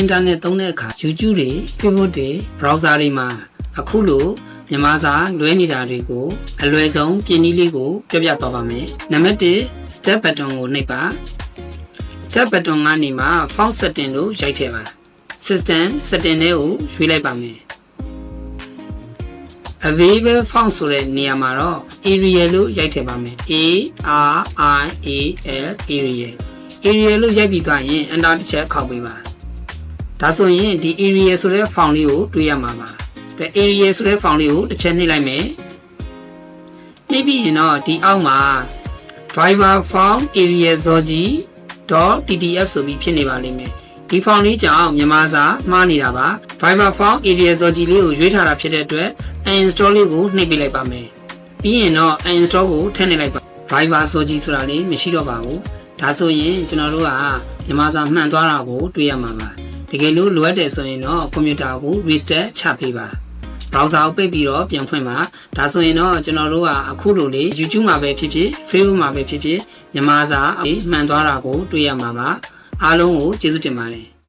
internet သုံးတဲ့အခါ YouTube တွေ Facebook တွေ browser တွေမှာအခုလိုမြန်မာစာလွဲနေတာတွေကိုအလွယ်ဆုံးပြင်နည်းလေးကိုပြောပြသွားပါမယ်နံပါတ်1 step button ကိုနှိပ်ပါ step button ကနေမှ font setting လို့ရိုက်ထည့်ပါ system setting တွေကိုရွေးလိုက်ပါမယ် available font ဆိုတဲ့နေရာမှာတော့ Arial လို့ရိုက်ထည့်ပါမယ် Arial လို့ရိုက်ပြီးသွားရင် enter တစ်ချက်ခောက်ပေးပါဒါဆိုရင်ဒီ Arial ဆိုတဲ့ font လေးကိုတွေ့ရမှာပါဒါ Arial ဆိုတဲ့ font လေးကိုတစ်ချက်နှိပ်လိုက်မယ်နှိပ်ပြီးရင်တော့ဒီအောက်မှာ driver font Arial zoji.ttf ဆိုပြီးဖြစ်နေပါလိမ့်မယ်ဒီ font လေးကြောင့်မြန်မာစာမှားနေတာပါ driver font Arial zoji လေးကိုရွေးထားတာဖြစ်တဲ့အတွက် uninstall လေးကိုနှိပ်ပေးလိုက်ပါမယ်ပြီးရင်တော့ uninstall ကိုထည့်နေလိုက်ပါ driver zoji ဆိုတာလေးမရှိတော့ပါဘူးဒါဆိုရင်ကျွန်တော်တို့ကမြန်မာစာမှန်သွားတာကိုတွေ့ရမှာပါတကယ်လို့လိုအပ်တယ်ဆိုရင်တော့ကွန်ပျူတာကို restart ချပေးပါ browser ကိုပိတ်ပြီးတော့ပြန်ဖွင့်ပါဒါဆိုရင်တော့ကျွန်တော်တို့ကအခုလိုလေး YouTube မှာပဲဖြစ်ဖြစ် Facebook မှာပဲဖြစ်ဖြစ်မြန်မာစာမှန်သွားတာကိုတွေ့ရမှာပါအားလုံးကိုကျေးဇူးတင်ပါတယ်